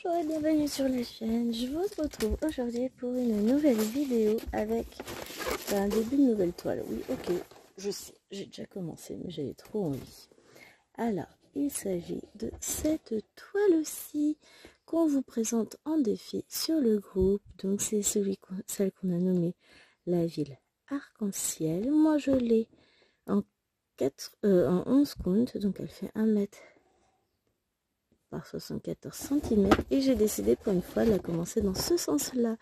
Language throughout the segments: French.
Bonjour et bienvenue sur la chaîne. Je vous retrouve aujourd'hui pour une nouvelle vidéo avec un début de nouvelle toile. Oui, ok, je sais, j'ai déjà commencé, mais j'avais trop envie. Alors, il s'agit de cette toile-ci qu'on vous présente en défi sur le groupe. Donc, c'est celle qu'on a nommée la ville arc-en-ciel. Moi, je l'ai en 11 comptes, donc elle fait 1 mètre par 74 cm et j'ai décidé pour une fois de la commencer dans ce sens là.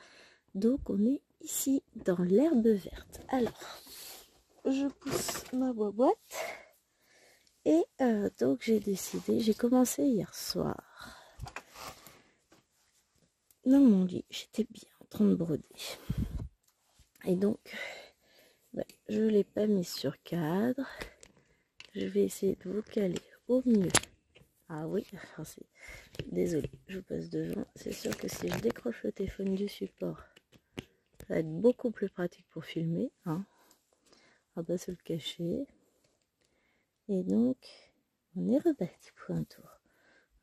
Donc on est ici dans l'herbe verte. Alors je pousse ma boîte et donc j'ai commencé hier soir dans mon lit. J'étais bien en train de broder et donc je l'ai pas mis sur cadre. Je vais essayer de vous caler au mieux. Ah oui, désolée, je vous passe devant. C'est sûr que si je décroche le téléphone du support, ça va être beaucoup plus pratique pour filmer. Hein. On va pas se le cacher. Et donc, on est reparti pour un tour.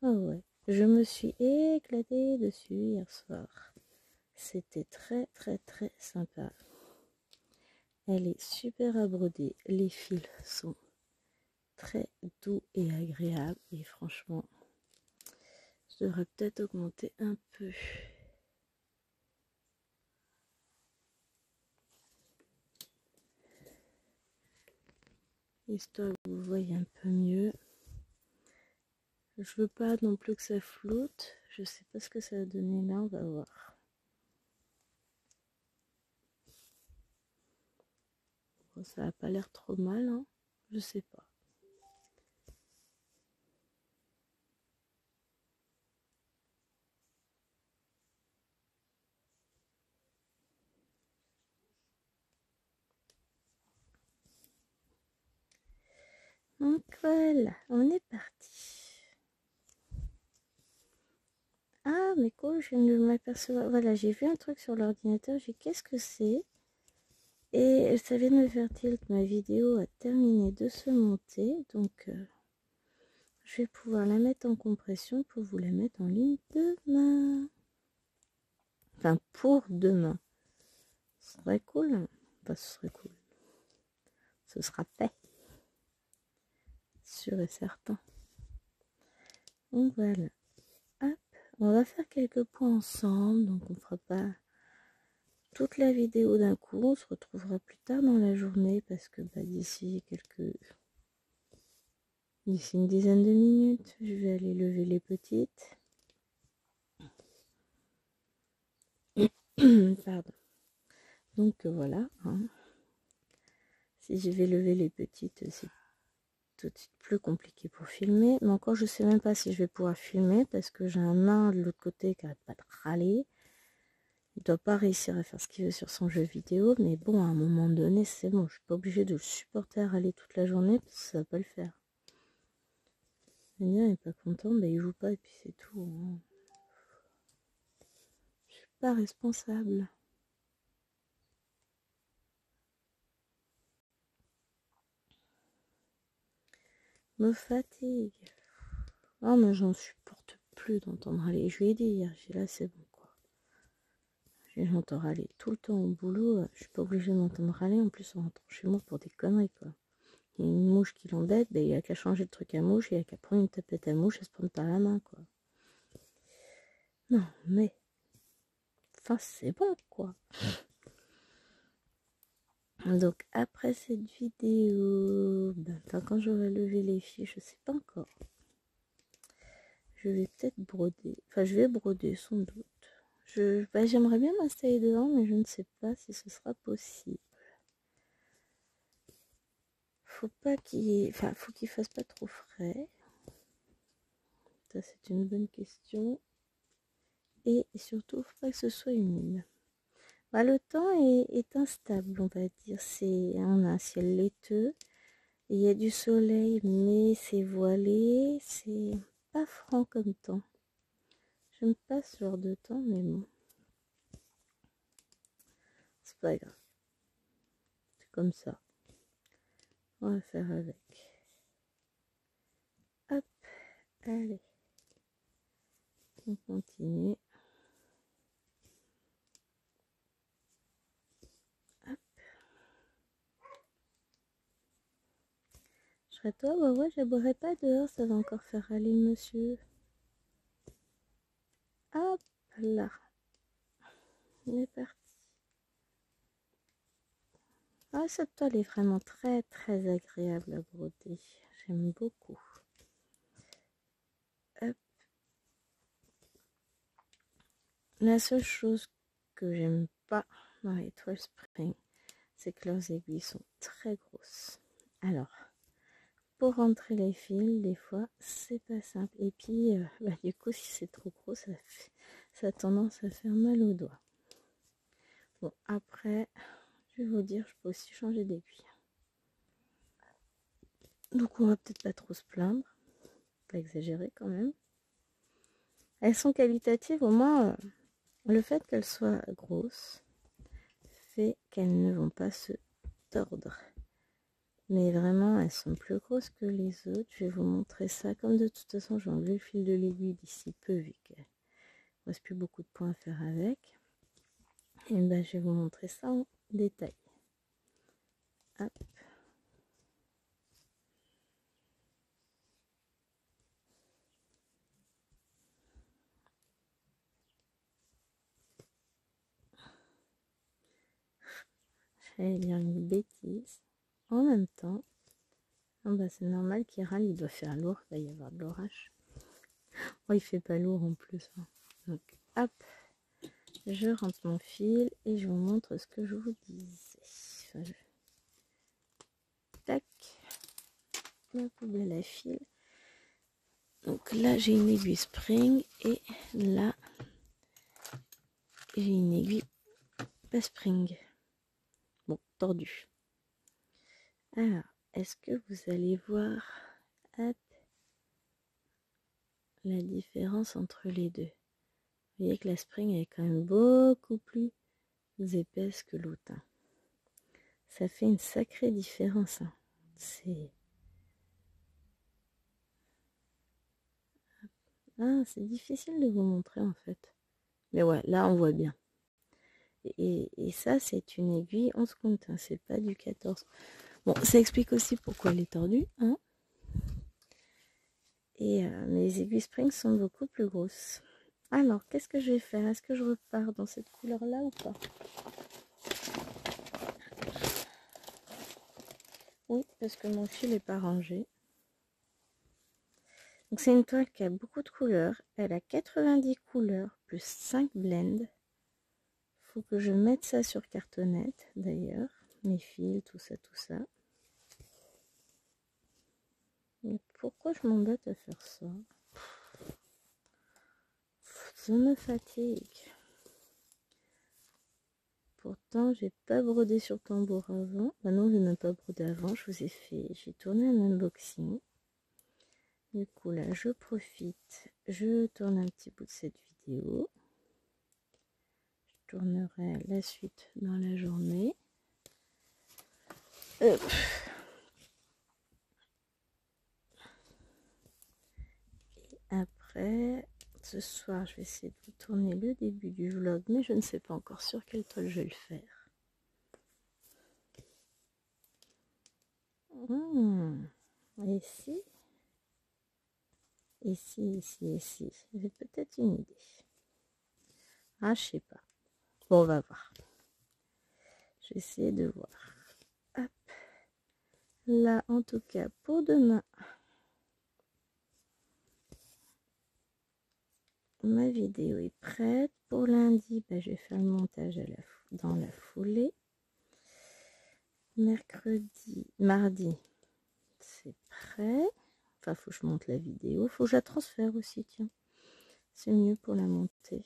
Oh ouais, je me suis éclatée dessus hier soir. C'était très sympa. Elle est super à broder. Les fils sont très doux et agréables. Et franchement, je devrais peut-être augmenter un peu. Histoire que vous voyez un peu mieux. Je veux pas non plus que ça floute. Je sais pas ce que ça va donner là, on va voir. Bon, ça a pas l'air trop mal, hein. Je sais pas. Donc voilà, on est parti. Ah mais quoi, je viens de m'apercevoir. Voilà, j'ai vu un truc sur l'ordinateur, j'ai dit qu'est-ce que c'est? Et ça vient de me faire tilt, ma vidéo a terminé de se monter, donc je vais pouvoir la mettre en compression pour vous la mettre en ligne demain. Enfin, pour demain. Ce serait cool. Enfin, ce serait cool. Ce sera fait. Sûr et certain. Donc voilà. Hop. On va faire quelques points ensemble. Donc on fera pas toute la vidéo d'un coup. On se retrouvera plus tard dans la journée. Parce que d'ici une dizaine de minutes, je vais aller lever les petites. Pardon. Donc voilà. Hein. Si je vais lever les petites, c'est tout de suite plus compliqué pour filmer. Mais encore, je sais même pas si je vais pouvoir filmer parce que j'ai un nain de l'autre côté qui arrête pas de râler. Il doit pas réussir à faire ce qu'il veut sur son jeu vidéo. Mais bon, à un moment donné, c'est bon. Je suis pas obligée de le supporter à râler toute la journée parce que ça va pas le faire. Le mien est pas content, il joue pas et puis c'est tout. Hein. Je suis pas responsable. Me fatigue. Oh, mais j'en supporte plus d'entendre râler. Je lui ai dit hier, j'ai là c'est bon quoi. J'entends râler tout le temps au boulot, je suis pas obligée d'entendre râler, en plus on rentre chez moi pour des conneries quoi. Il y a une mouche qui l'embête, il n'y a qu'à changer le truc à mouche, il n'y a qu'à prendre une tapette à mouche et se prendre par la main quoi. Non mais, enfin c'est bon quoi. Donc après cette vidéo, quand j'aurai levé les filles, je sais pas encore. Je vais peut-être broder, enfin je vais broder sans doute. J'aimerais bien m'installer dehors mais je ne sais pas si ce sera possible. Faut qu'il fasse pas trop frais. Ça c'est une bonne question. Et surtout, faut pas que ce soit humide. Le temps est instable, on va dire. On a un ciel laiteux. Il y a du soleil, mais c'est voilé. C'est pas franc comme temps. J'aime pas ce genre de temps, mais bon. C'est pas grave. C'est comme ça. On va faire avec. Hop, allez. On continue. Hop. Je serais toi, ouais, je boirai pas dehors, ça va encore faire râler monsieur. Hop là. On est parti. Ah, cette toile est vraiment très très agréable à broder. J'aime beaucoup. Hop. La seule chose que j'aime pas dans les toiles spring, c'est que leurs aiguilles sont très grosses. Alors, pour rentrer les fils, des fois, c'est pas simple. Et puis, du coup, si c'est trop gros, ça a tendance à faire mal aux doigts. Bon, après, je vais vous dire, je peux aussi changer d'aiguille. Donc, on va peut-être pas trop se plaindre. Pas exagérer quand même. Elles sont qualitatives, au moins, le fait qu'elles soient grosses fait qu'elles ne vont pas se tordre. Mais vraiment, elles sont plus grosses que les autres. Je vais vous montrer ça. Comme de toute façon, j'ai enlevé le fil de l'aiguille d'ici peu, vu qu'il ne reste plus beaucoup de points à faire avec. Et ben, je vais vous montrer ça en détail. Hop. J'allais dire une bêtise. En même temps, oh bah, c'est normal qu'il râle, il doit faire lourd, il va y avoir de l'orage. Oh, il fait pas lourd en plus. Hein. Donc, hop, je rentre mon fil et je vous montre ce que je vous disais. Enfin, tac, ma poubelle à fil. Donc là, j'ai une aiguille spring et là, j'ai une aiguille pas spring. Bon, tordue. Alors, est-ce que vous allez voir hop, la différence entre les deux? Vous voyez que la spring est quand même beaucoup plus épaisse que l'autre. Hein. Ça fait une sacrée différence. Hein. C'est difficile de vous montrer en fait. Mais ouais, là on voit bien. Et ça, c'est une aiguille 11 compte. Hein. C'est pas du 14. Bon, ça explique aussi pourquoi elle est tordue. Hein. Et mes aiguilles spring sont beaucoup plus grosses. Alors, qu'est-ce que je vais faire? Est-ce que je repars dans cette couleur-là ou pas? Oui, parce que mon fil n'est pas rangé. Donc, c'est une toile qui a beaucoup de couleurs. Elle a 90 couleurs plus 5 blends. Faut que je mette ça sur cartonnette, d'ailleurs. Mes fils, tout ça, tout ça. Mais pourquoi je m'embête à faire ça? Ça me fatigue. Pourtant, j'ai pas brodé sur tambour avant. Bah non, j'ai même pas brodé avant. Je vous ai fait, j'ai tourné un unboxing. Du coup, là, je profite. Je tourne un petit bout de cette vidéo. Je tournerai la suite dans la journée. Hop. Et après, ce soir, je vais essayer de vous tourner le début du vlog, mais je ne sais pas encore sur quelle toile je vais le faire. Ici, j'ai peut-être une idée. Ah, je sais pas. Bon, on va voir. Je vais essayer de voir. Hop. Là, en tout cas, pour demain, ma vidéo est prête. Pour lundi, je vais faire le montage dans la foulée. Mardi, c'est prêt. Enfin, faut que je monte la vidéo. Faut que je la transfère aussi, tiens. C'est mieux pour la monter.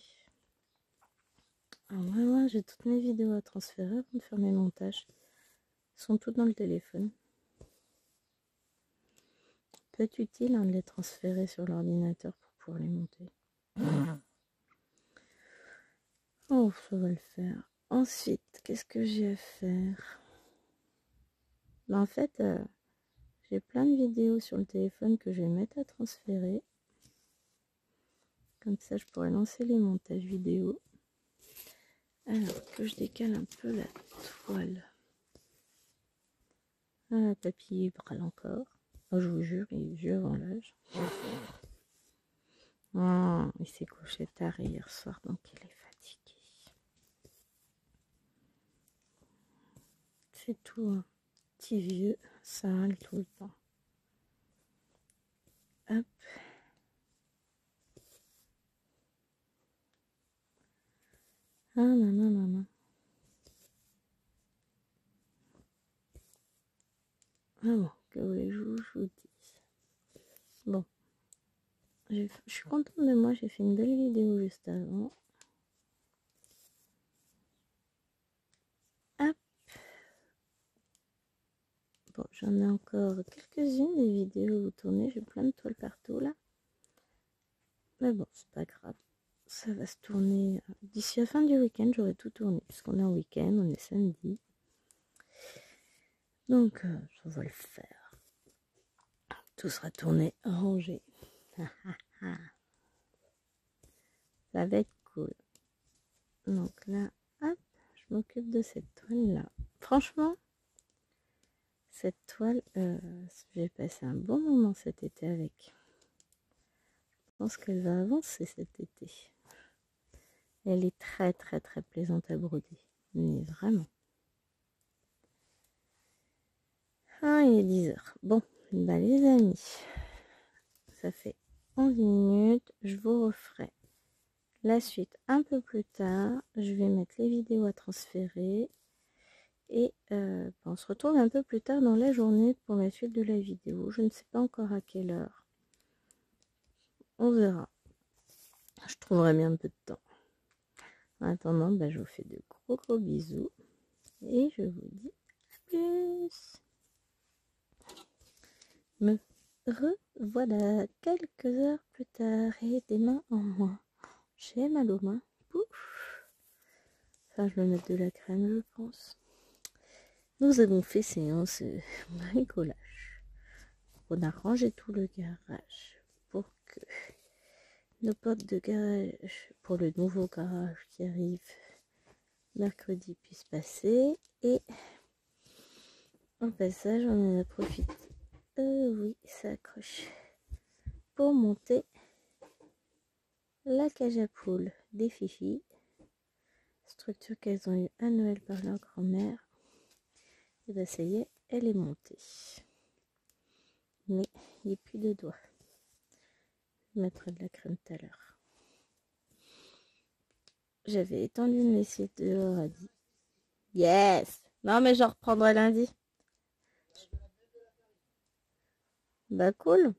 Alors, moi, j'ai toutes mes vidéos à transférer avant de faire mes montages. Ils sont toutes dans le téléphone. Peut être utile de les transférer sur l'ordinateur pour pouvoir les monter. Oh, ça va le faire. Ensuite, qu'est-ce que j'ai à faire? En fait, j'ai plein de vidéos sur le téléphone que je vais mettre à transférer. Comme ça, je pourrais lancer les montages vidéo. Alors que je décale un peu la toile. Ah, papy brûle encore. Oh, je vous jure, il est vieux avant l'âge. Oh, il s'est couché tard hier soir, donc il est fatigué. C'est tout, un petit vieux, sale tout le temps. Hop. Ah, non, non, non, non. Ah bon, que voulez-je je vous dise. Bon. Je suis contente de moi, j'ai fait une belle vidéo juste avant. Hop. Bon, j'en ai encore quelques-unes des vidéos tournées, j'ai plein de toiles partout là. Mais bon, c'est pas grave. Ça va se tourner d'ici la fin du week-end, j'aurai tout tourné, puisqu'on est en week-end, on est samedi. Donc, ça va le faire. Tout sera tourné, rangé. Ça va être cool. Donc là, hop, je m'occupe de cette toile-là. Franchement, cette toile, j'ai passé un bon moment cet été avec. Je pense qu'elle va avancer cet été. Elle est très très très plaisante à broder. Mais vraiment. Ah, il est 10 h. Bon, bah les amis, ça fait 11 minutes. Je vous referai la suite un peu plus tard. Je vais mettre les vidéos à transférer. Et on se retrouve un peu plus tard dans la journée pour la suite de la vidéo. Je ne sais pas encore à quelle heure. On verra. Je trouverai bien un peu de temps. En attendant, bah, je vous fais de gros bisous. Et je vous dis à plus. Me revoilà quelques heures plus tard et des mains en moins. J'ai mal aux mains. Pouf. Enfin, je vais mettre de la crème, je pense. Nous avons fait séance bricolage. On a rangé tout le garage pour que nos portes de garage pour le nouveau garage qui arrive mercredi puissent passer. Et au passage, on en a profité. Oui, ça accroche. Pour monter la cage à poules des Fifi. Structure qu'elles ont eu à Noël par leur grand-mère. Et bien ça y est, elle est montée. Mais il n'y a plus de doigts. Je mettrai de la crème tout à l'heure. J'avais étendu une lessive dehors à dit. Yes! Non mais je reprendrai lundi. Bah cool.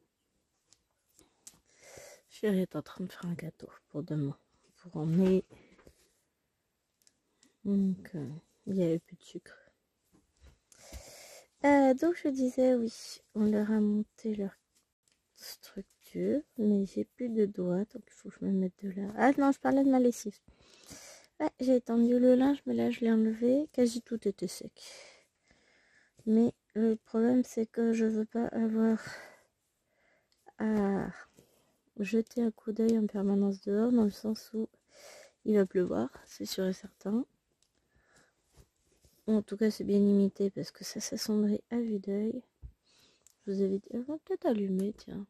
Chérie est en train de faire un gâteau pour demain. Pour emmener. Donc il y avait plus de sucre. Donc je disais oui, on leur a monté leur structure, mais j'ai plus de doigts, donc il faut que je me mette de là. Ah non, je parlais de ma lessive. Ouais, j'ai étendu le linge, mais là je l'ai enlevé, quasi tout était sec. Mais le problème c'est que je veux pas avoir à jeter un coup d'œil en permanence dehors, dans le sens où il va pleuvoir, c'est sûr et certain. En tout cas c'est bien limité parce que ça s'assombrit à vue d'œil. Je vous avais dit, on va peut-être allumer, tiens.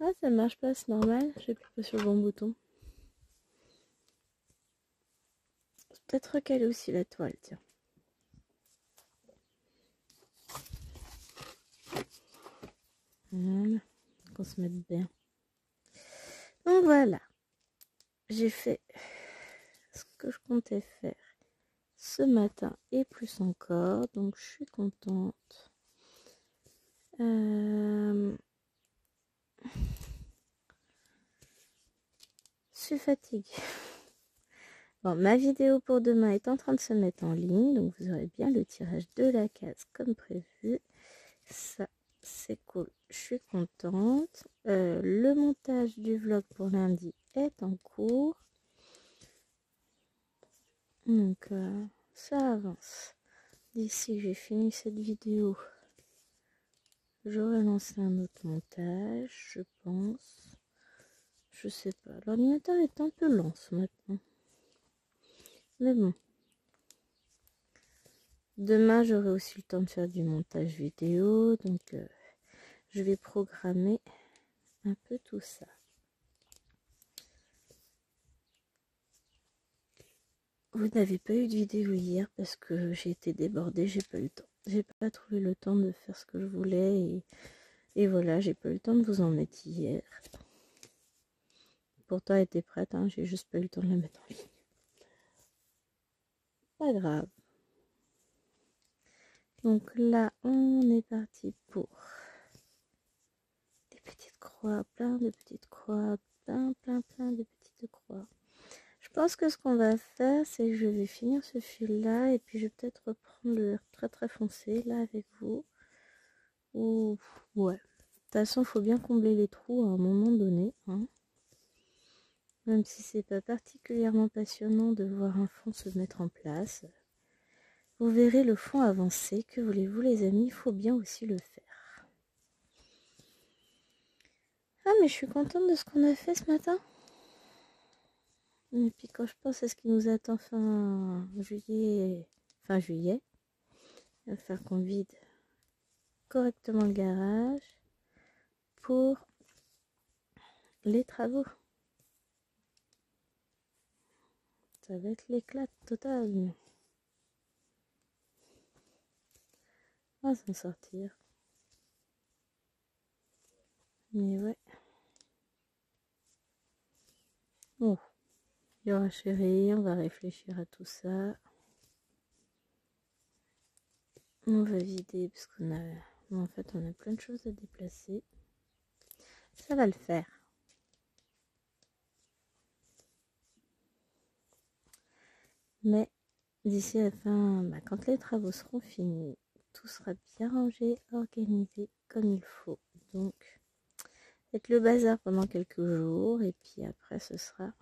Ah, ça marche pas, c'est normal. J'appuie pas sur le bon bouton. Peut-être recaler aussi la toile, tiens. Voilà, qu'on se mette bien. Donc voilà, j'ai fait ce que je comptais faire ce matin et plus encore, donc je suis contente. Je suis fatiguée. Bon, ma vidéo pour demain est en train de se mettre en ligne, donc vous aurez bien le tirage de la case comme prévu. Ça, c'est cool, je suis contente. Le montage du vlog pour lundi est en cours. Donc, ça avance. D'ici que j'ai fini cette vidéo, j'aurai lancé un autre montage, je pense. Je sais pas. L'ordinateur est un peu lent ce matin. Mais bon. Demain, j'aurai aussi le temps de faire du montage vidéo. Donc, je vais programmer un peu tout ça. Vous n'avez pas eu de vidéo hier parce que j'ai été débordée, j'ai pas eu le temps. J'ai pas trouvé le temps de faire ce que je voulais et voilà, j'ai pas eu le temps de vous en mettre hier. Pourtant, elle était prête, hein, j'ai juste pas eu le temps de la mettre en ligne. Pas grave. Donc là, on est parti pour des petites croix, plein de petites croix, plein de petites croix. Je pense que ce qu'on va faire, c'est que je vais finir ce fil-là et puis je vais peut-être reprendre le très foncé là avec vous. Ou ouais. De toute façon, il faut bien combler les trous à un moment donné, hein. Même si c'est pas particulièrement passionnant de voir un fond se mettre en place. Vous verrez le fond avancer. Que voulez-vous les amis, il faut bien aussi le faire. Ah mais je suis contente de ce qu'on a fait ce matin. Et puis quand je pense à ce qui nous attend fin juillet, il va falloir qu'on vide correctement le garage pour les travaux. Ça va être l'éclat total. On va s'en sortir. Mais ouais. Bon. Il y aura chérie, on va réfléchir à tout ça. On va vider parce qu'on a... En fait, on a plein de choses à déplacer. Ça va le faire. Mais d'ici la fin, quand les travaux seront finis, tout sera bien rangé, organisé comme il faut. Donc, faites le bazar pendant quelques jours et puis après, ce sera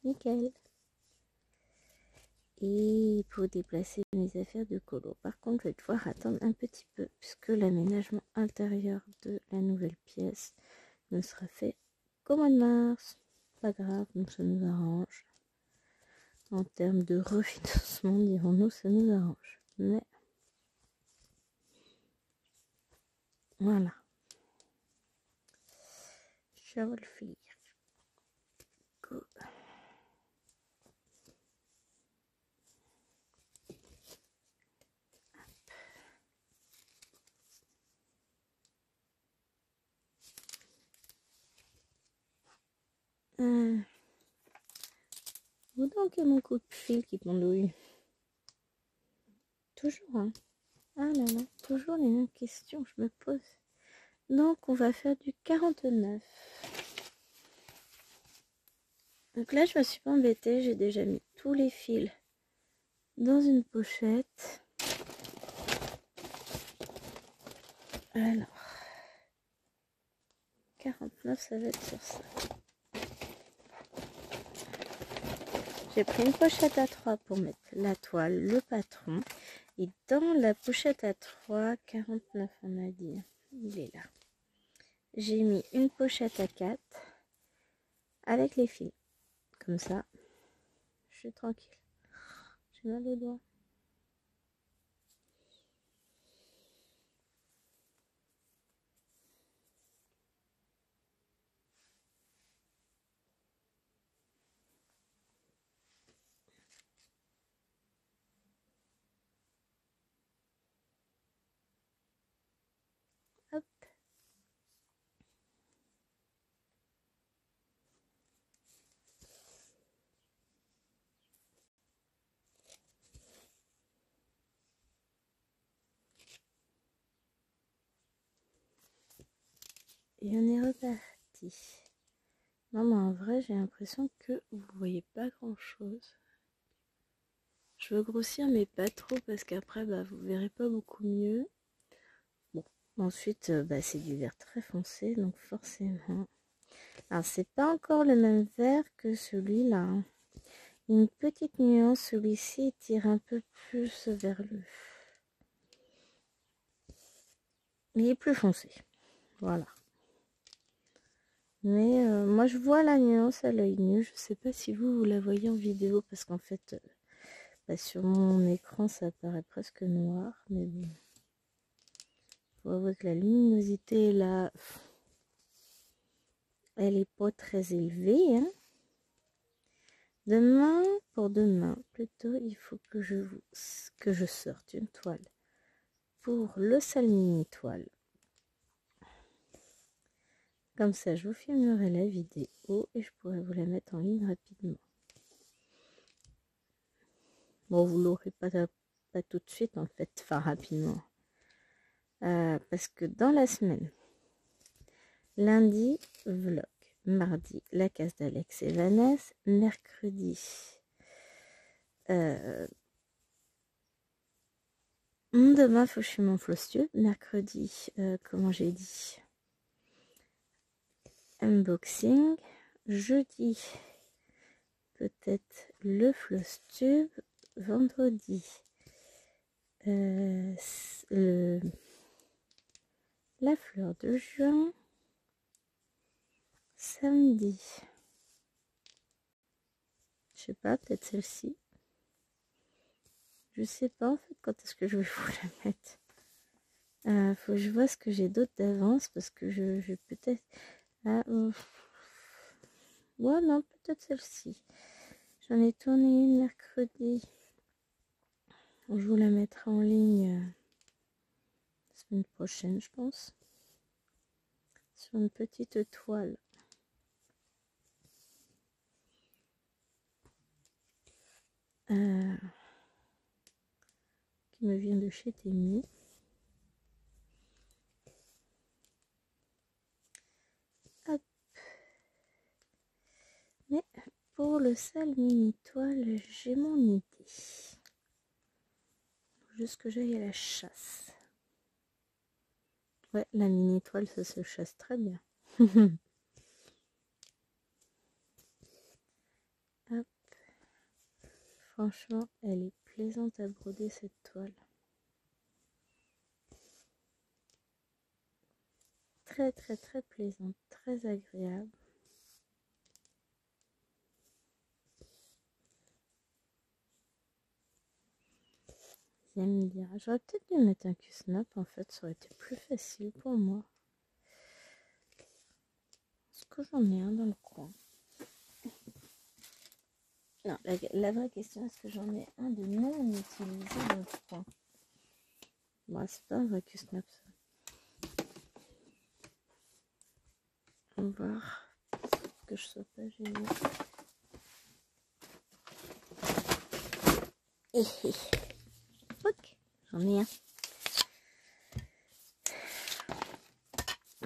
nickel. Et pour déplacer mes affaires de colo. Par contre, je vais devoir attendre un petit peu puisque l'aménagement intérieur de la nouvelle pièce ne sera fait qu'au mois de mars. Pas grave, donc ça nous arrange. En termes de refinancement, dirons-nous, ça nous arrange. Mais voilà. Je vais le finir. Go. Où donc est mon coup de fil qui pendouille? Toujours, hein. Ah là là, toujours les mêmes questions, je me pose. Donc, on va faire du 49. Donc là, je me suis pas embêtée, j'ai déjà mis tous les fils dans une pochette. Alors, 49, ça va être sur ça. J'ai pris une pochette à 3 pour mettre la toile, le patron. Et dans la pochette à 3, 49 on a dit, il est là. J'ai mis une pochette à 4 avec les fils. Comme ça, je suis tranquille. J'ai mal aux doigts. Hop. Et on est reparti. Non, mais en vrai, j'ai l'impression que vous voyez pas grand chose. Je veux grossir, mais pas trop parce qu'après, vous verrez pas beaucoup mieux. Bon, ensuite, c'est du vert très foncé, donc forcément. Alors, c'est pas encore le même vert que celui-là, hein. Une petite nuance, celui-ci tire un peu plus vers le... Il est plus foncé, voilà. Mais moi je vois la nuance à l'œil nu. Je sais pas si vous la voyez en vidéo parce qu'en fait bah, sur mon écran ça paraît presque noir. Mais bon. Faut avouer que la luminosité là, elle est pas très élevée. Hein. Demain, pour demain plutôt, il faut que je sorte une toile pour le Salmini toile. Comme ça, je vous filmerai la vidéo et je pourrai vous la mettre en ligne rapidement. Bon, vous l'aurez pas tout de suite en fait, enfin rapidement. Parce que dans la semaine, lundi, vlog. Mardi, la case d'Alex et Vanessa. Mercredi, demain, faut que je fume mon floss-tube. Mercredi, comment j'ai dit, unboxing. Jeudi, peut-être le floss-tube. Vendredi, la fleur de juin. Samedi, je sais pas, peut-être celle-ci. Je sais pas en fait quand est-ce que je vais vous la mettre. Faut que je vois ce que j'ai d'autre d'avance parce que je peut-être. Ah, ouais, non, peut-être celle-ci. J'en ai tourné une mercredi. Je vous la mettrai en ligne la semaine prochaine, je pense. Sur une petite toile. Qui me vient de chez Temu. Hop. Mais pour le Salmini toile, j'ai mon idée. Juste que j'aille à la chasse. Ouais, la mini toile, ça se chasse très bien. Hop. Franchement, elle est plaisante à broder cette toile. Très très très plaisante, très agréable. J'aime bien. J'aurais peut-être dû mettre un Q-snap en fait, ça aurait été plus facile pour moi. Est-ce que j'en ai un dans le coin? Non, la vraie question, est-ce que j'en ai un de non utilisé dans le coin? Bon, c'est pas un vrai Q-snap ça. On va voir que je sois pas gênée. Ok, j'en ai un.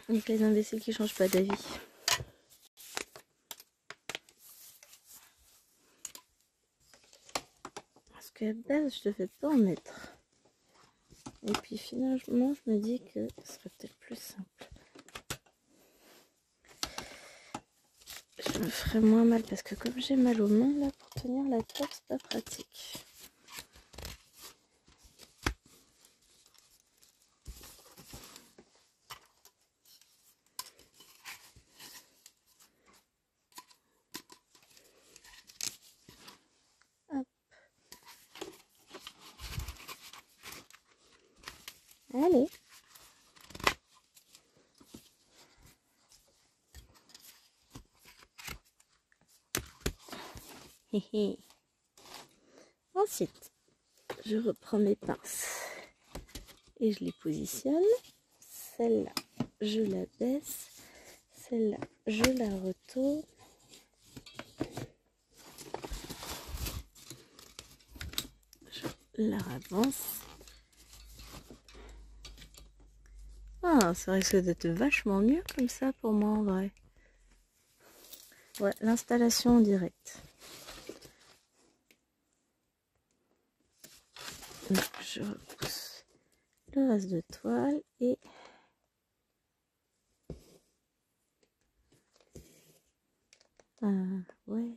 Avec les imbéciles qui changent pas d'avis. Parce qu'à base, je devais pas en mettre. Et puis finalement, je me dis que ce serait peut-être plus simple. Je me ferais moins mal parce que comme j'ai mal aux mains, là, pour tenir la table, c'est pas pratique. Hop. Allez. Ensuite, je reprends mes pinces et je les positionne. Celle-là, je la baisse. Celle-là, je la retourne. Je la avance. Ah, ça risque d'être vachement mieux comme ça pour moi en vrai. Ouais, l'installation en direct. Donc, je repousse le reste de toile et ouais.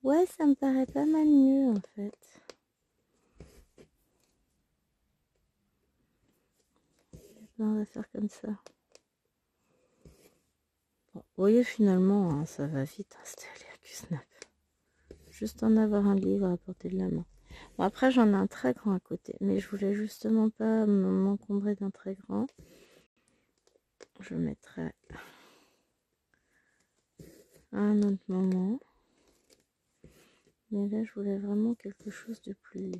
Ouais, ça me paraît pas mal mieux en fait. On va faire comme ça. Bon, vous voyez, finalement, hein, ça va vite installer un QSnap. Juste en avoir un livre à portée de la main. Bon, après, j'en ai un très grand à côté, mais je voulais justement pas m'encombrer d'un très grand. Je mettrai à un autre moment. Mais là, je voulais vraiment quelque chose de plus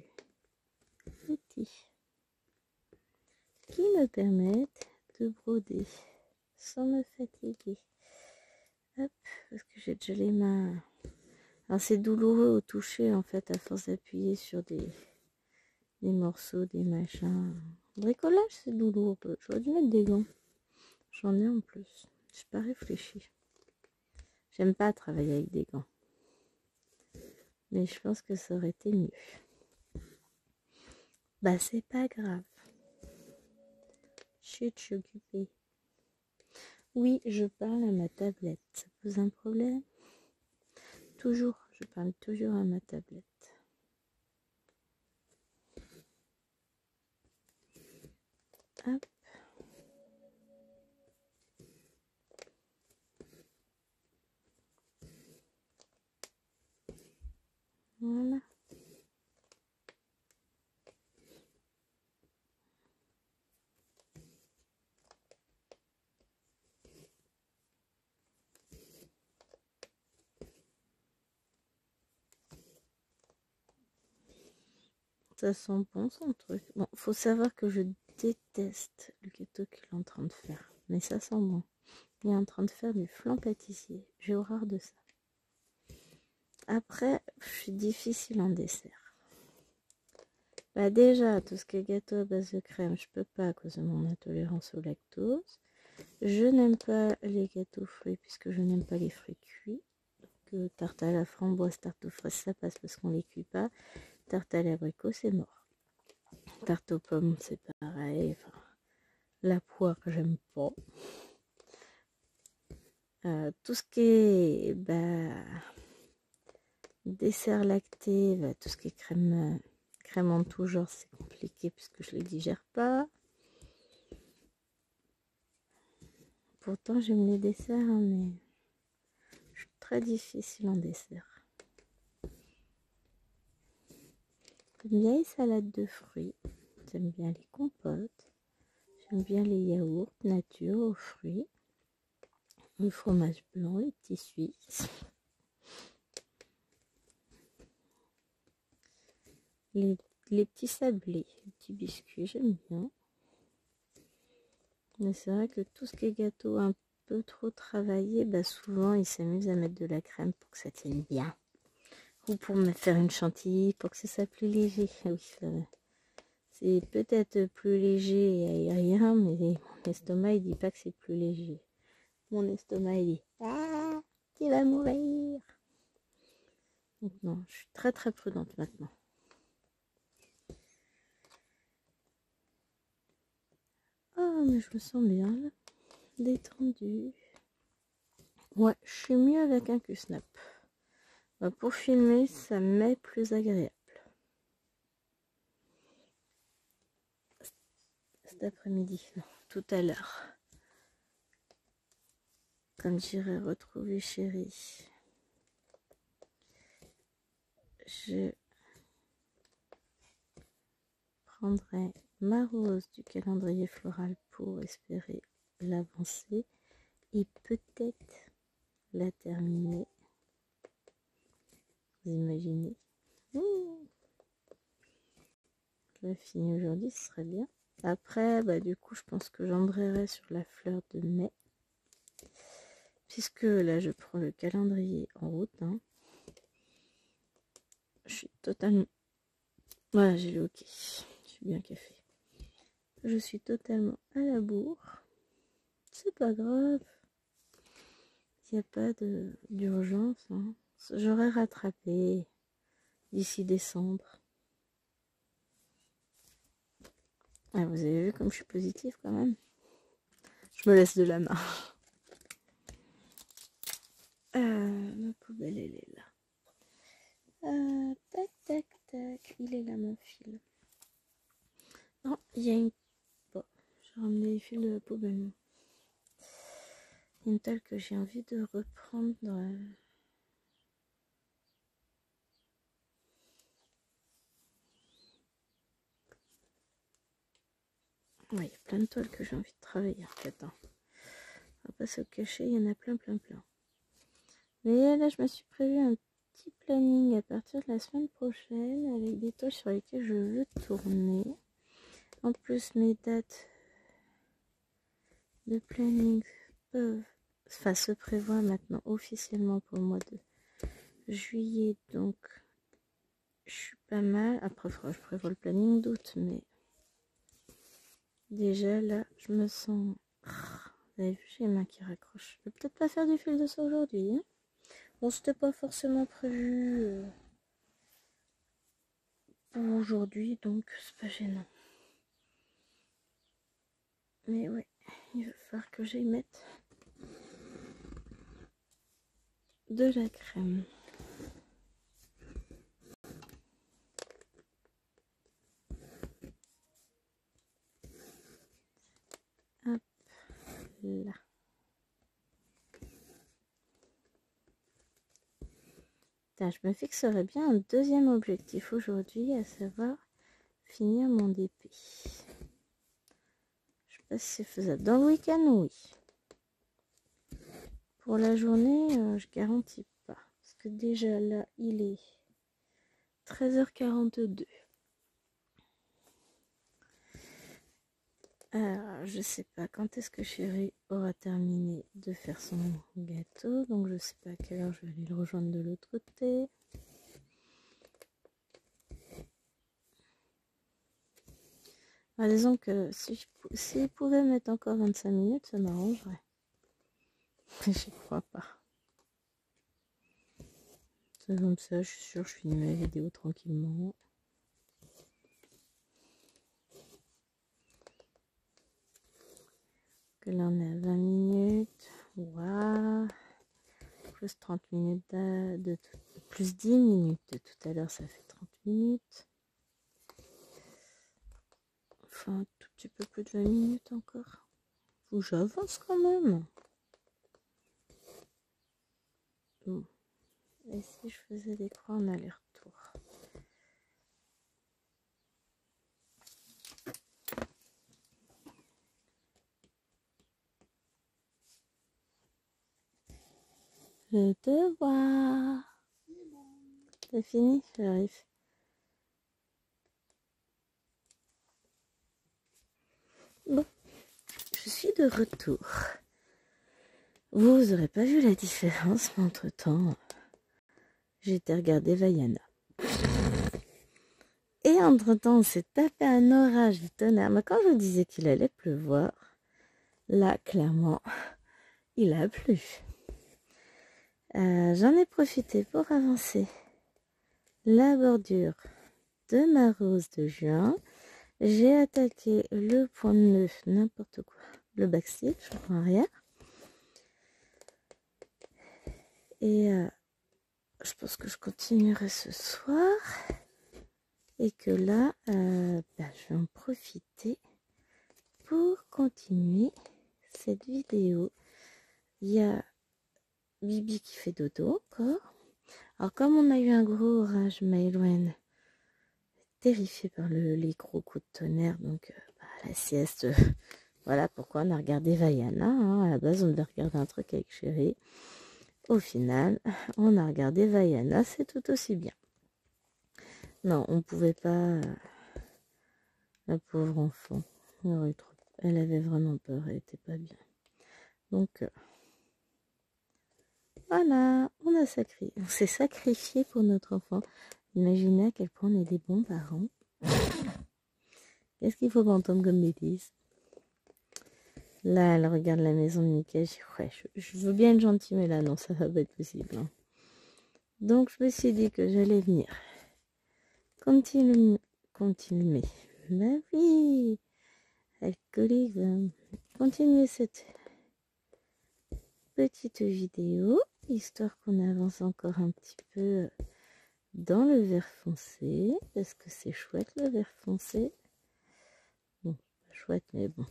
petit. Qui me permette de broder sans me fatiguer. Hop, parce que j'ai déjà les mains. Alors c'est douloureux au toucher en fait, à force d'appuyer sur des morceaux, des machins. Le bricolage c'est douloureux. J'aurais dû mettre des gants. J'en ai en plus. J'ai pas réfléchi. J'aime pas travailler avec des gants. Mais je pense que ça aurait été mieux. Bah c'est pas grave. Chut, je suis occupée. Oui, je parle à ma tablette. Ça pose un problème? Toujours, je parle toujours à ma tablette. Hop. Voilà. Ça sent bon son truc. Bon, faut savoir que je déteste le gâteau qu'il est en train de faire. Mais ça sent bon. Il est en train de faire du flan pâtissier. J'ai horreur de ça. Après, je suis difficile en dessert. Bah déjà, tout ce qui est gâteau à base de crème, je peux pas à cause de mon intolérance au lactose. Je n'aime pas les gâteaux fruits puisque je n'aime pas les fruits cuits. Donc, tarte à la framboise, tarte aux fraises, ça passe parce qu'on les cuit pas. Tarte à l'abricot, c'est mort. Tarte aux pommes, c'est pareil. Enfin, la poire, j'aime pas. Tout ce qui est dessert lacté, tout ce qui est crème en tout genre, c'est compliqué puisque je les digère pas. Pourtant, j'aime les desserts, hein, mais je suis très difficile en dessert. J'aime bien les salades de fruits, j'aime bien les compotes, j'aime bien les yaourts nature aux fruits, le fromage blanc, les petits suisses. Les petits sablés, les petits biscuits, j'aime bien. Mais c'est vrai que tout ce qui est gâteau un peu trop travaillé, souvent ils s'amusent à mettre de la crème pour que ça tienne bien. Ou pour me faire une chantilly pour que ce soit plus léger. Oui, c'est peut-être plus léger et aérien, mais mon estomac il dit pas que c'est plus léger. Mon estomac il dit ah, tu vas mourir. Donc non, je suis très très prudente maintenant. Ah, mais je me sens bien là, détendue. Ouais, je suis mieux avec un QSnap. Pour filmer, ça m'est plus agréable. Cet après-midi, non, tout à l'heure. Quand j'irai retrouver chérie, je prendrai ma rose du calendrier floral pour espérer l'avancer et peut-être la terminer. Vous imaginez? Je la finis aujourd'hui, ce serait bien. Après, du coup, je pense que j'embrayerai sur la fleur de mai. Puisque là, je prends le calendrier en route. Hein. Je suis totalement... Voilà, j'ai le hockey. Je suis bien café. Je suis totalement à la bourre. C'est pas grave. Il n'y a pas d'urgence. Hein. J'aurais rattrapé d'ici décembre. Ah, vous avez vu comme je suis positive quand même. Je me laisse de la main. Ma poubelle, elle est là. Tac, tac, tac. Il est là mon fil. Non, il y a une... Bon, j'ai ramené les fils de la poubelle. une toile que j'ai envie de reprendre Ouais, il y a plein de toiles que j'ai envie de travailler en fait. Hein. On va pas se cacher, il y en a plein. Mais là, je me suis prévu un petit planning à partir de la semaine prochaine avec des toiles sur lesquelles je veux tourner. En plus, mes dates de planning se prévoient maintenant officiellement pour le mois de juillet. Donc, je suis pas mal. Après, je prévois le planning d'août, mais déjà là, je me sens... Vous avez vu, j'ai les mains qui raccrochent. Je vais peut-être pas faire du fil de ça aujourd'hui. Hein. Bon, c'était pas forcément prévu pour aujourd'hui, donc c'est pas gênant. Mais ouais, il va falloir que j'aille mettre de la crème. Hop là. Putain, je me fixerai bien un deuxième objectif aujourd'hui, à savoir finir mon DP. Je sais pas si c'est faisable. Dans le week-end, oui. Pour la journée, je garantis pas. Parce que déjà là, il est 13h42. Alors, je sais pas quand est-ce que Chéri aura terminé de faire son gâteau. Donc, je sais pas à quelle heure je vais aller le rejoindre de l'autre côté. Ah, disons que s'il pouvait mettre encore 25 minutes, ça m'arrangerait. Mais j'y crois pas. C'est comme ça, je suis sûre, je finis ma vidéo tranquillement. Que là, on est à 20 minutes. Waouh. Plus 30 minutes plus 10 minutes de tout à l'heure, ça fait 30 minutes. Enfin, un tout petit peu plus de 20 minutes encore. Faut que j'avance quand même. Bon. Et si je faisais des croix en aller-retour? Je te vois. C'est fini, j'arrive. Bon, je suis de retour. Vous n'aurez pas vu la différence, mais entre-temps, j'ai été regarder Vaiana. Et entre-temps, on s'est tapé un orage du tonnerre. Mais quand je vous disais qu'il allait pleuvoir, là, clairement, il a plu. J'en ai profité pour avancer la bordure de ma rose de juin. J'ai attaqué le point de nœud, n'importe quoi, le backstitch, en arrière. Et je pense que je continuerai ce soir. Et que là, je vais en profiter pour continuer cette vidéo. Il y a Bibi qui fait dodo encore. Alors comme on a eu un gros orage, Maëloine est terrifiée par les gros coups de tonnerre. Donc la sieste, voilà pourquoi on a regardé Vaiana. Hein. À la base, on devait regarder un truc avec Chéri. Au final, on a regardé Vaiana, c'est tout aussi bien. Non, on pouvait pas... La pauvre enfant. Elle avait vraiment peur, elle était pas bien. Donc, voilà, on s'est sacrifié pour notre enfant. Imaginez à quel point on est des bons parents. Qu'est-ce qu'il faut m'entendre comme bêtise? Là, elle regarde la maison de Mickey. Ouais, je veux bien être gentille, mais là, non, ça va pas être possible. Hein. Donc, je me suis dit que j'allais venir. Continuer. Bah oui, alcoolique. Continuer cette petite vidéo, histoire qu'on avance encore un petit peu dans le vert foncé, parce que c'est chouette le vert foncé. Bon, pas chouette, mais bon.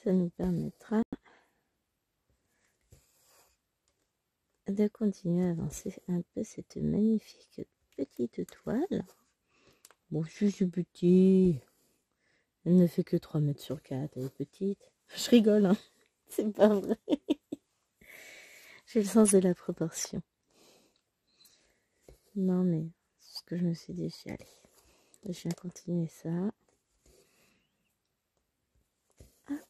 Ça nous permettra de continuer à avancer un peu cette magnifique petite toile. Bon, je suis petit. Elle ne fait que 3 mètres sur 4, elle est petite. Je rigole, hein. C'est pas vrai. J'ai le sens de la proportion. Non, mais c'est ce que je me suis dit, allez, je viens continuer ça. Hop.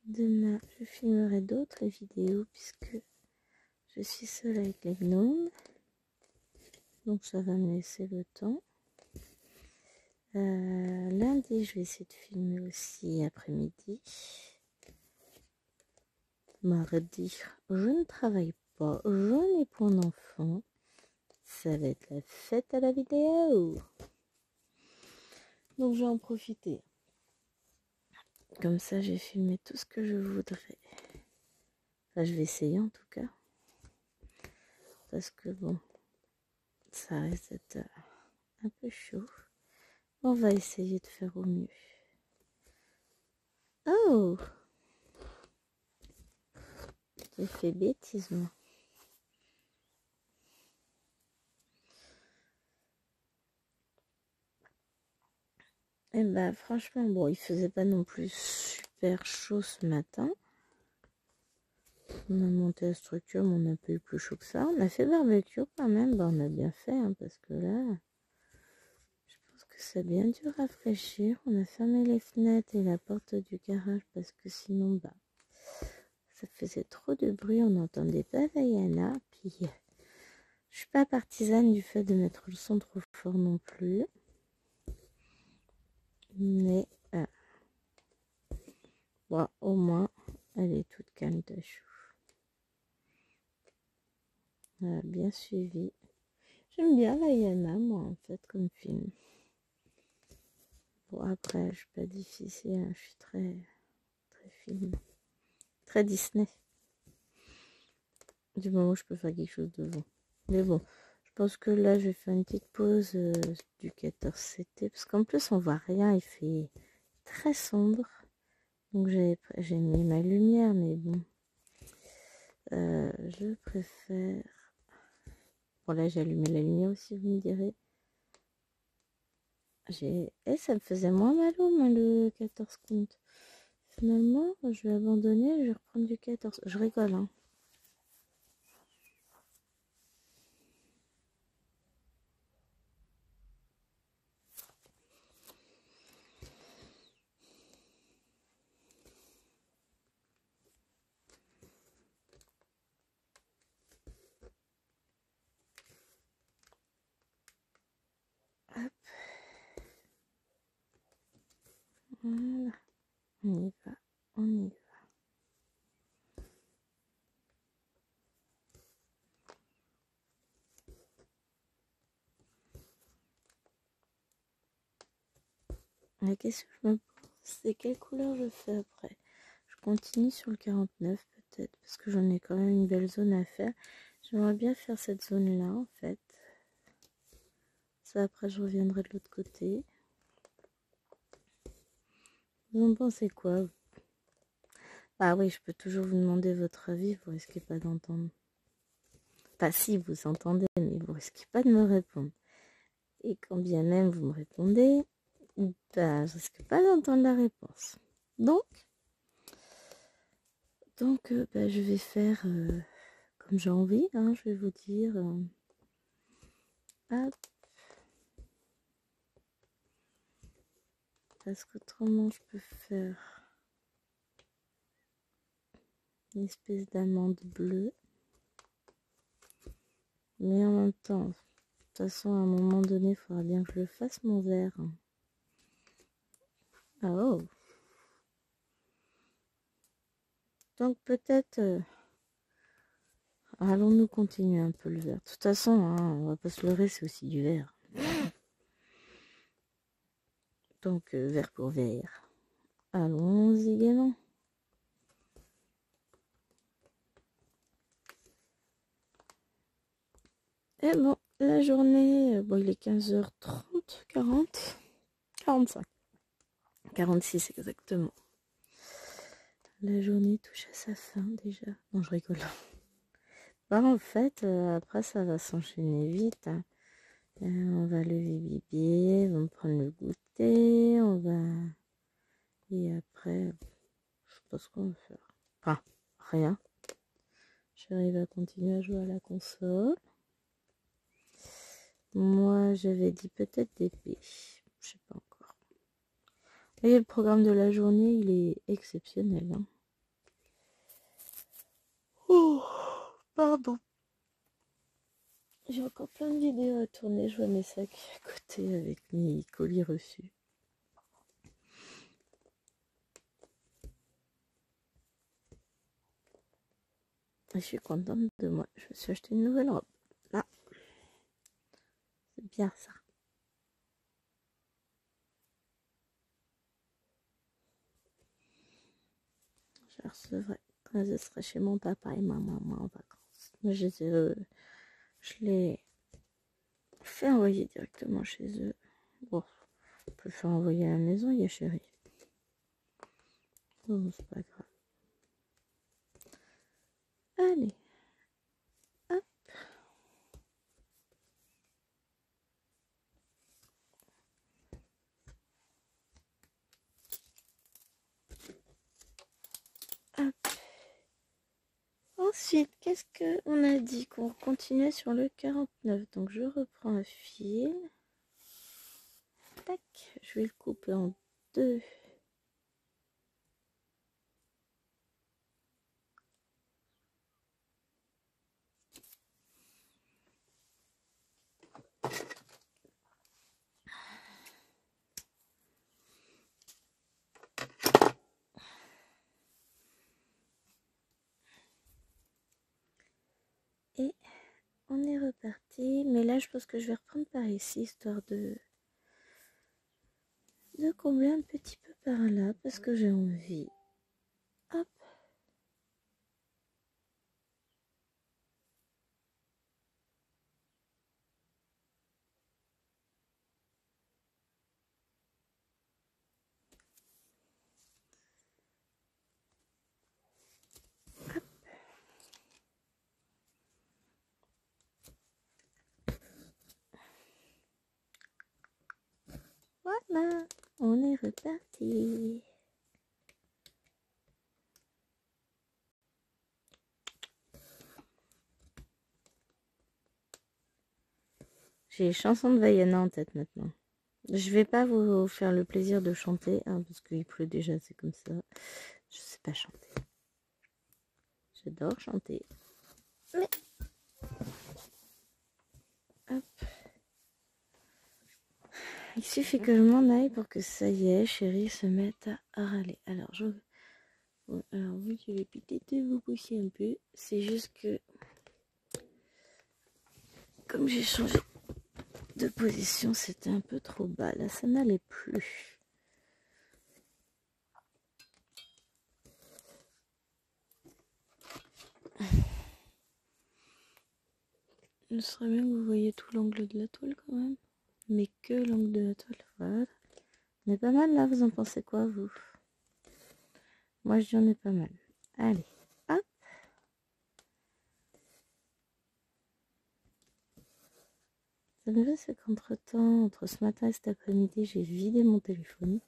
Demain, je filmerai d'autres vidéos puisque je suis seule avec les gnomes. Donc ça va me laisser le temps. Lundi, je vais essayer de filmer aussi après-midi. Mardi, je ne travaille pas, je n'ai point d'enfant. Ça va être la fête à la vidéo. Donc je vais en profiter. Comme ça, j'ai filmé tout ce que je voudrais. Enfin, je vais essayer en tout cas. Parce que bon, ça risque d'être un peu chaud. On va essayer de faire au mieux. Oh! J'ai fait bêtise, moi. Et bah franchement, bon, il faisait pas non plus super chaud ce matin. On a monté la structure, mais on n'a pas eu plus chaud que ça. On a fait barbecue quand même, bah, on a bien fait, hein, parce que là, je pense que ça a bien dû rafraîchir. On a fermé les fenêtres et la porte du garage parce que sinon, bah, ça faisait trop de bruit, on n'entendait pas Vaiana. Puis, je suis pas partisane du fait de mettre le son trop fort non plus. Mais, bon, au moins, elle est toute calme de chou. Voilà, bien suivi. J'aime bien Vaiana, moi, en fait, comme film. Bon, après, je suis pas difficile, hein, je suis très film, très Disney. Du moment où je peux faire quelque chose devant. Mais bon, je pense que là, je vais faire une petite pause du 14CT, parce qu'en plus, on voit rien, il fait très sombre. Donc, j'ai mis ma lumière, mais bon, je préfère... Bon, là, j'ai allumé la lumière aussi, vous me direz. Et ça me faisait moins mal au moins le 14 compte. Finalement, je vais abandonner, je vais reprendre du 14. Je rigole, hein. Hop. Voilà. On y va, on y va. La question que je me pose, c'est quelle couleur je fais après. Je continue sur le 49 peut-être, parce que j'en ai quand même une belle zone à faire. J'aimerais bien faire cette zone-là, en fait. Ça, après, je reviendrai de l'autre côté. Vous en pensez quoi? Ah oui, je peux toujours vous demander votre avis, vous risquez pas d'entendre. Pas si vous entendez, mais vous risquez pas de me répondre. Et quand bien même vous me répondez, bah, je risque pas d'entendre la réponse. Donc bah, je vais faire comme j'ai envie, hein, je vais vous dire. Hop. Parce qu'autrement, je peux faire une espèce d'amande bleue. Mais en même temps, de toute façon, à un moment donné, il faudra bien que je le fasse, mon verre. Ah oh. Donc peut-être... allons-nous continuer un peu le verre. De toute façon, hein, on va pas se leurrer, c'est aussi du verre. Donc, verre pour verre. Allons-y gaiement. Et bon, la journée, bon, il est 15h30. 50, 40, 45, 46 exactement. La journée touche à sa fin déjà. Non, je rigole. Bah, en fait, après ça va s'enchaîner vite. Hein. On va lever bébé, on va prendre le goûter, on va... Et après, je sais pas ce qu'on va faire. Enfin, rien. Chérie va continuer à jouer à la console. Moi, j'avais dit peut-être des P. Je sais pas encore. Et le programme de la journée, il est exceptionnel. Hein. Oh, pardon. J'ai encore plein de vidéos à tourner. Je vois mes sacs à côté avec mes colis reçus. Je suis contente de moi. Je me suis acheté une nouvelle robe. Là. C'est bien ça. Je la recevrai quand je serai chez mon papa et ma maman en vacances. Moi, je l'ai fait envoyer directement chez eux. Bon, on peut le faire envoyer à la maison, il y a chérie. Bon, c'est pas grave. Allez. Hop. Hop. Ensuite, qu'est-ce qu'on a dit qu'on continuait sur le 49. Donc, je reprends un fil. Tac. Je vais le couper en deux. Et on est reparti. Mais là, je pense que je vais reprendre par ici, histoire de combler un petit peu par là, parce que j'ai envie. Hop. Voilà, on est reparti. J'ai les chansons de Vaiana en tête maintenant. Je vais pas vous faire le plaisir de chanter, hein, parce qu'il pleut déjà, c'est comme ça. Je sais pas chanter. J'adore chanter. Mais... Hop. Il suffit que je m'en aille pour que ça y est, chérie, se mette à râler. Alors, alors oui, je vais peut-être vous pousser un peu. C'est juste que... Comme j'ai changé de position, c'était un peu trop bas. Là, ça n'allait plus. Il serait bien que vous voyez tout l'angle de la toile quand même. Mais que l'angle de la toile, voilà. On est pas mal là, vous en pensez quoi vous? Moi je dis on est pas mal. Allez, hop. Ça me fait c'est qu'entre temps, entre ce matin et cet après-midi, j'ai vidé mon téléphone.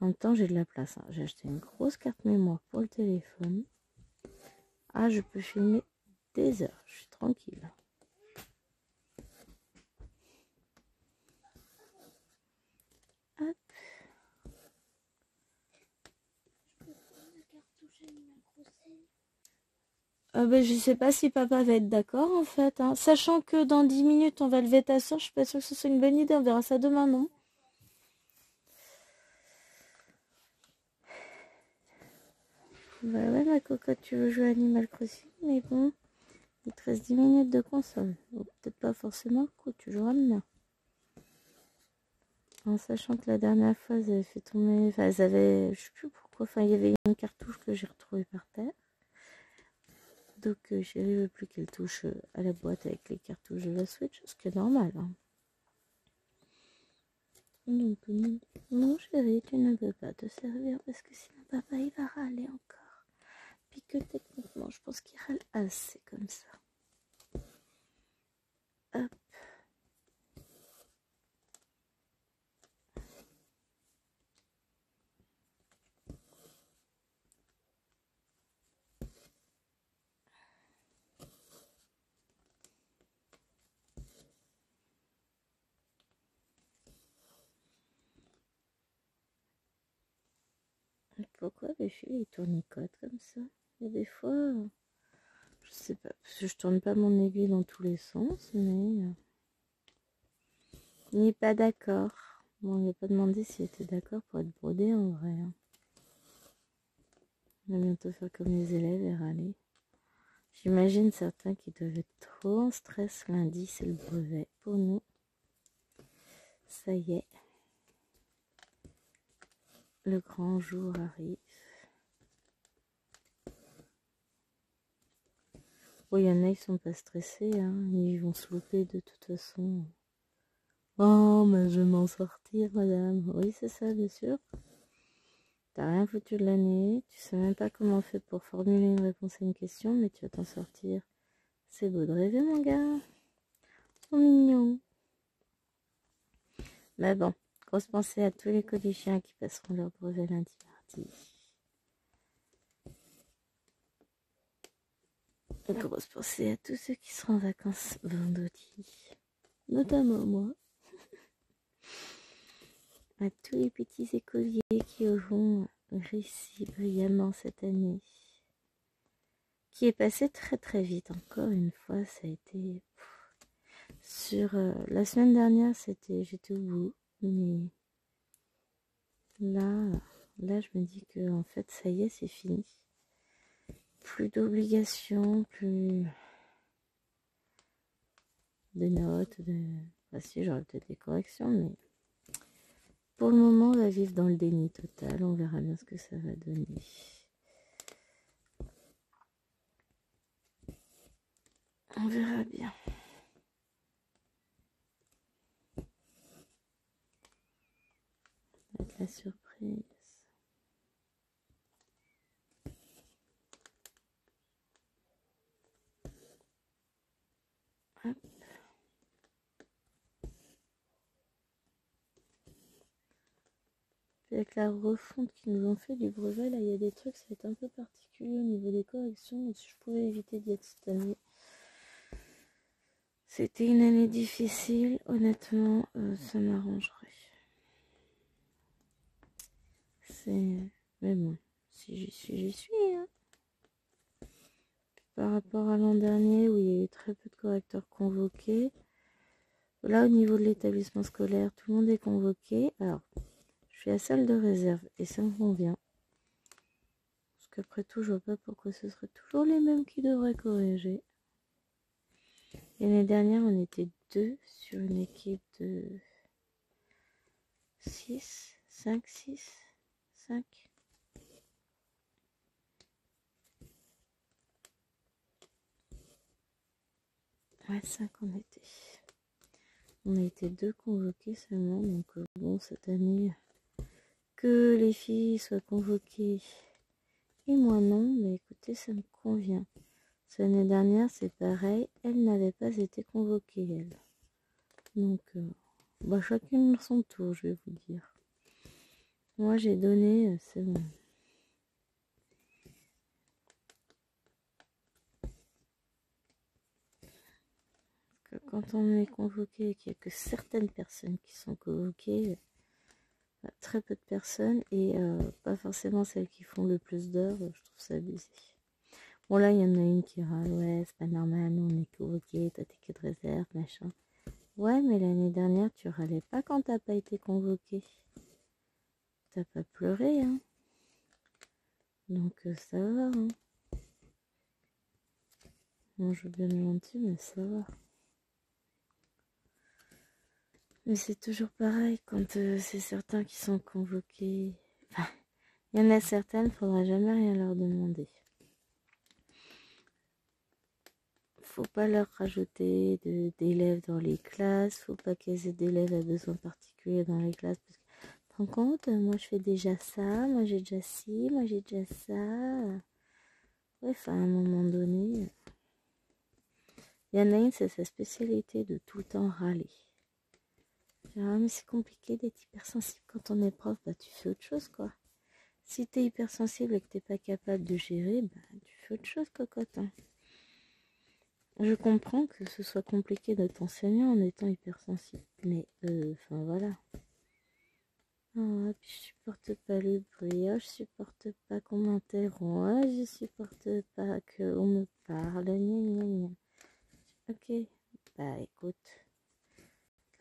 En même temps j'ai de la place. Hein. J'ai acheté une grosse carte mémoire pour le téléphone. Ah, je peux filmer des heures, je suis tranquille. Hop. Je sais pas si papa va être d'accord en fait. Hein. Sachant que dans 10 minutes on va lever ta soeur, je suis pas sûre que ce soit une bonne idée. On verra ça demain, non? Bah ouais, ma cocotte, tu veux jouer à Animal Crossing, mais bon, il te reste 10 minutes de console. Donc peut-être pas forcément le coup, tu joueras demain. En sachant que la dernière fois, elles avaient fait tomber... Enfin, elles avaient... Je sais plus pourquoi. Enfin, il y avait une cartouche que j'ai retrouvée par terre. Donc, chérie veut plus qu'elle touche à la boîte avec les cartouches de la Switch, ce qui est normal. Hein. Donc non, non chérie, tu ne peux pas te servir parce que sinon papa il va râler encore. Puis que techniquement je pense qu'il râle assez comme ça. Hop. Pourquoi les filles ils tournicotent comme ça? Il y a des fois, je sais pas, parce que je tourne pas mon aiguille dans tous les sens, mais il n'est pas d'accord. Bon, il n'a pas demandé s'il était d'accord pour être brodé en vrai. Hein. On va bientôt faire comme les élèves et râler. J'imagine certains qui doivent être trop en stress lundi, c'est le brevet. Pour nous, ça y est, le grand jour arrive. Bon, il y en a, ils sont pas stressés, hein. Ils vont se louper de toute façon. Oh, mais je vais m'en sortir, madame. Oui, c'est ça, bien sûr. T'as rien foutu de l'année, tu sais même pas comment on fait pour formuler une réponse à une question, mais tu vas t'en sortir. C'est beau de rêver, mon gars. Ils sont mignons. Mais bon, grosse pensée à tous les collégiens qui passeront leur brevet lundi, mardi. Grosse pensée à tous ceux qui seront en vacances vendredi. Notamment moi. À tous les petits écoliers qui auront réussi brillamment cette année. Qui est passé très très vite. Encore une fois, ça a été... Sur la semaine dernière, j'étais au bout. Mais là, je me dis que en fait, ça y est, c'est fini. Plus d'obligations, plus de notes, Enfin, si, j'aurais peut-être des corrections, mais pour le moment, on va vivre dans le déni total. On verra bien ce que ça va donner. On verra bien. Ça va être la surprise. Hop. Avec la refonte qu'ils nous ont fait du brevet, là, il y a des trucs, ça va être un peu particulier au niveau des corrections. Si je pouvais éviter d'y être cette année. C'était une année difficile, honnêtement, ça m'arrangerait. Mais bon, si j'y suis, j'y suis. Hein. Par rapport à l'an dernier où il y a eu très peu de correcteurs convoqués, là au niveau de l'établissement scolaire, tout le monde est convoqué. Alors, je suis à salle de réserve et ça me convient. Parce qu'après tout, je vois pas pourquoi ce serait toujours les mêmes qui devraient corriger. L'année dernière, on était 2 sur une équipe de 6, 5, 6, 5. Ouais, 5 on était. On a été 2 convoqués seulement, donc bon, cette année, que les filles soient convoquées et moi non, mais écoutez, ça me convient. L'année dernière, c'est pareil, elle n'avait pas été convoquée, elle. Donc, chacune son tour, je vais vous dire. Moi, j'ai donné, c'est bon. Quand on est convoqué et qu'il n'y a que certaines personnes qui sont convoquées, très peu de personnes et pas forcément celles qui font le plus d'heures, je trouve ça abusé. Bon là il y en a une qui râle, ouais c'est pas normal, nous on est convoqué, toi t'es que de réserve, machin. Ouais mais l'année dernière tu râlais pas quand t'as pas été convoqué. T'as pas pleuré hein. Donc ça va hein. Moi je veux bien me mentir mais ça va. Mais c'est toujours pareil quand c'est certains qui sont convoqués. Enfin, il y en a certaines, faudra jamais rien leur demander. faut pas leur rajouter d'élèves dans les classes, faut pas qu'ils aient d'élèves à besoins particuliers dans les classes. Parce que, tu te rends compte, moi je fais déjà ça, moi j'ai déjà ci, moi j'ai déjà ça. Ouais, enfin, à un moment donné, il y en a une, c'est sa spécialité de tout le temps râler. Ah, mais c'est compliqué d'être hypersensible quand on est prof, bah tu fais autre chose quoi. Si t'es hypersensible et que t'es pas capable de gérer, bah tu fais autre chose cocotte. Hein. Je comprends que ce soit compliqué d'être enseignant en étant hypersensible, mais enfin voilà. Ah, puis je supporte pas le bruit, ah, je supporte pas qu'on m'interrompt, ah, je supporte pas qu'on me parle, gna gna gna. Ok, bah écoute,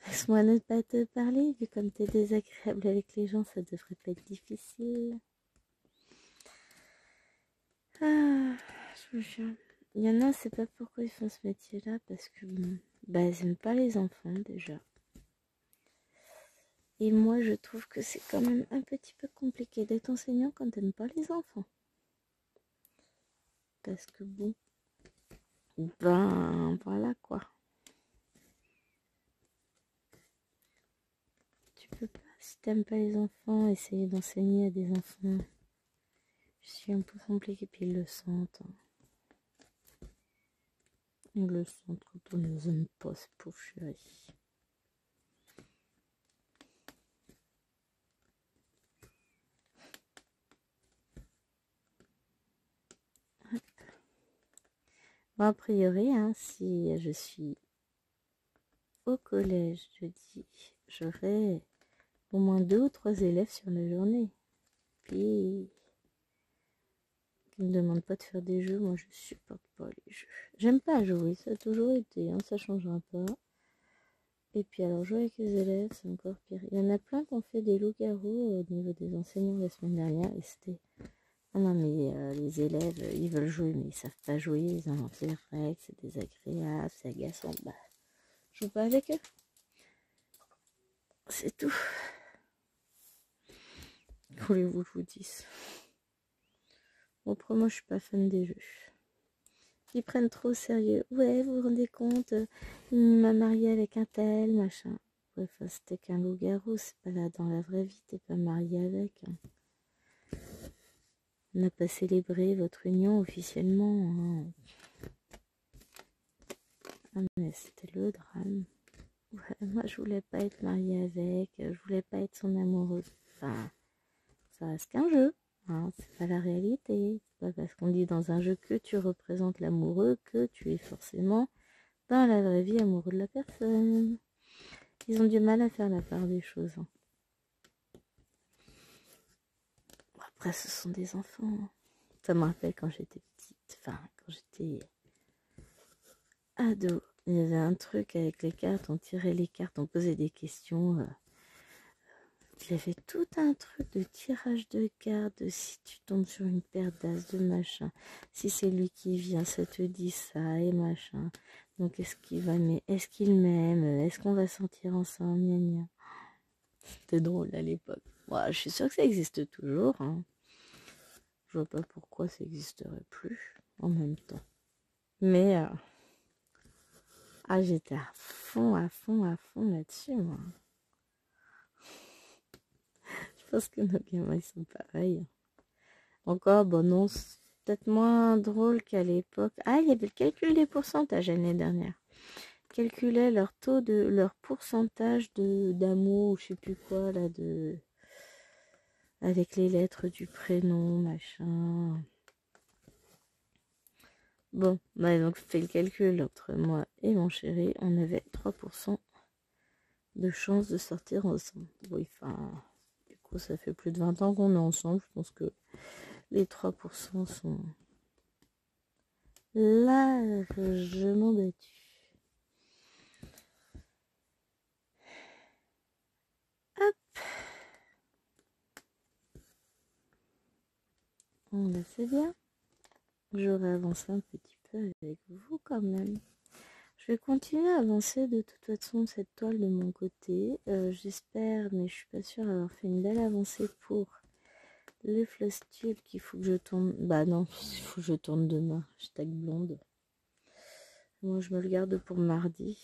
laisse-moi ne pas te parler, vu comme t'es désagréable avec les gens, ça devrait pas être difficile. Ah, je me jure. Il y en a, c'est pas pourquoi ils font ce métier-là, parce que bah ils aiment pas les enfants déjà. Et moi, je trouve que c'est quand même un petit peu compliqué d'être enseignant quand t'aimes pas les enfants. Parce que bon, ben voilà quoi. Tu peux pas, si t'aimes pas les enfants, essayer d'enseigner à des enfants. Je suis un peu compliqué, puis ils le sentent. Hein. Ils le sentent quand on les aime pas, ces pauvres chéris. Bon, a priori, hein, si je suis au collège, je dis, j'aurai au moins 2 ou 3 élèves sur la journée. Puis, qui me demandent pas de faire des jeux, moi je supporte pas les jeux. J'aime pas jouer, ça a toujours été, hein, ça changera pas. Et puis alors jouer avec les élèves, c'est encore pire. Il y en a plein qui ont fait des loups-garous au niveau des enseignants la semaine dernière, et c'était... Ah non mais les élèves, ils veulent jouer, mais ils savent pas jouer, ils inventent les règles, c'est désagréable, c'est agaçant. Bah, je joue pas avec eux. C'est tout. Voulez-vous que je vous dise? Bon, après moi je suis pas fan des jeux. Ils prennent trop au sérieux. Ouais, vous vous rendez compte, il m'a marié avec un tel, machin. Ouais, enfin, c'était qu'un loup-garou, c'est pas là dans la vraie vie, t'es pas marié avec. Hein. On n'a pas célébré votre union officiellement. Hein. Ah, mais c'était le drame. Ouais, moi, je voulais pas être mariée avec, je voulais pas être son amoureuse. Enfin, ça reste qu'un jeu. Hein, c'est pas la réalité. C'est pas parce qu'on dit dans un jeu que tu représentes l'amoureux que tu es forcément dans la vraie vie amoureux de la personne. Ils ont du mal à faire la part des choses. Hein. Après, ce sont des enfants. Ça me rappelle quand j'étais petite, enfin, quand j'étais ado. Il y avait un truc avec les cartes, on tirait les cartes, on posait des questions. Il y avait tout un truc de tirage de cartes, de si tu tombes sur une paire d'as, de machin. Si c'est lui qui vient, ça te dit ça et machin. Donc est-ce qu'il va m'aimer? Est-ce qu'il m'aime? Est-ce qu'on va sortir ensemble? Gna gna. C'était drôle à l'époque. Ouais, je suis sûre que ça existe toujours. Hein. Je vois pas pourquoi ça n'existerait plus en même temps. Mais j'étais à fond là-dessus, moi. Je pense que nos gamins, ils sont pareils. Encore, bon non, c'est peut-être moins drôle qu'à l'époque. Ah, il y avait le calcul des pourcentages l'année dernière. Calculait leur taux de leur pourcentage d'amour ou je sais plus quoi là de avec les lettres du prénom machin. Bon, bah donc fait le calcul entre moi et mon chéri, on avait 3% de chance de sortir ensemble. Oui, enfin, du coup ça fait plus de 20 ans qu'on est ensemble, je pense que les 3% sont largement battus. Hop. Bon, bah c'est bien. J'aurais avancé un petit peu avec vous quand même. Je vais continuer à avancer de toute façon cette toile de mon côté. J'espère, mais je suis pas sûre avoir fait une belle avancée pour le floss tube qu'il faut que je tourne. Bah non, il faut que je tourne demain. Hashtag blonde. Moi, je me le garde pour mardi.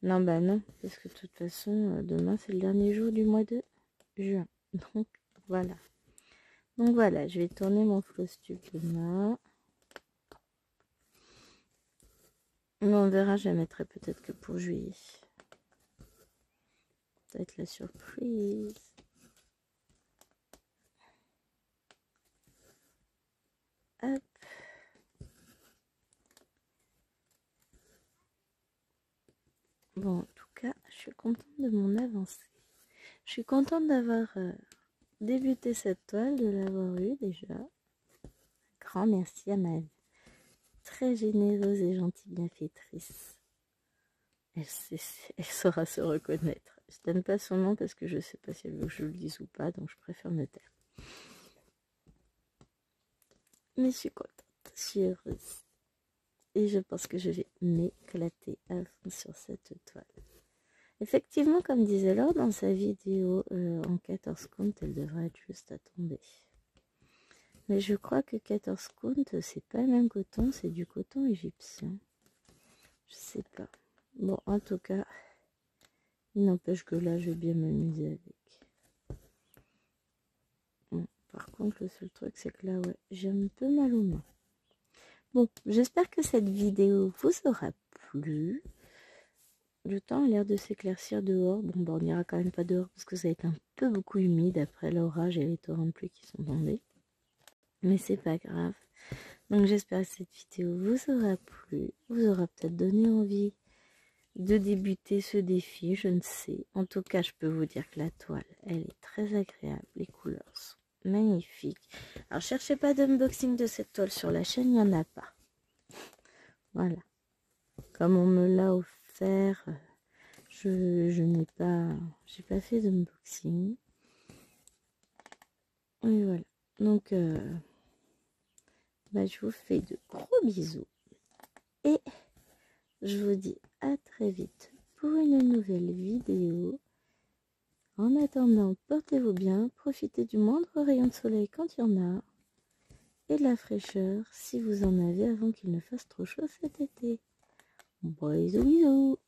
Non, bah non, parce que de toute façon, demain, c'est le dernier jour du mois de juin. Donc, voilà. Donc, voilà, je vais tourner mon floss tube demain. Mais on verra, je la mettrai peut-être que pour juillet. Ça va être la surprise. Hop. Bon, en tout cas, je suis contente de mon avancée. Je suis contente d'avoir débuté cette toile, de l'avoir eue déjà. Grand merci à ma très généreuse et gentille bienfaitrice. Elle saura se reconnaître. Je donne pas son nom parce que je sais pas si elle veut que je le dise ou pas, donc je préfère me taire. Mais je suis contente, je suis heureuse. Et je pense que je vais m'éclater à fond sur cette toile. Effectivement, comme disait Laure dans sa vidéo en 14 comptes, elle devrait être juste à tomber. Mais je crois que 14 comptes, c'est pas le même coton, c'est du coton égyptien. Je sais pas. Bon, en tout cas, il n'empêche que là, je vais bien m'amuser avec. Bon, par contre, le seul truc, c'est que là, ouais, j'ai un peu mal aux mains. Bon, j'espère que cette vidéo vous aura plu. Le temps a l'air de s'éclaircir dehors. Bon, bah, on n'ira quand même pas dehors parce que ça va être un peu beaucoup humide après l'orage et les torrents de pluie qui sont tombés. Mais c'est pas grave. Donc j'espère que cette vidéo vous aura plu, vous aura peut-être donné envie de débuter ce défi, je ne sais. En tout cas, je peux vous dire que la toile, elle est très agréable. Les couleurs sont magnifiques. Alors cherchez pas d'unboxing de cette toile sur la chaîne, il n'y en a pas. Voilà. Comme on me l'a offert, je n'ai pas, j'ai pas fait d'unboxing. Et voilà. Donc, bah, je vous fais de gros bisous. Et je vous dis à très vite pour une nouvelle vidéo. En attendant, portez-vous bien, profitez du moindre rayon de soleil quand il y en a, et de la fraîcheur si vous en avez avant qu'il ne fasse trop chaud cet été. Bisous bisous.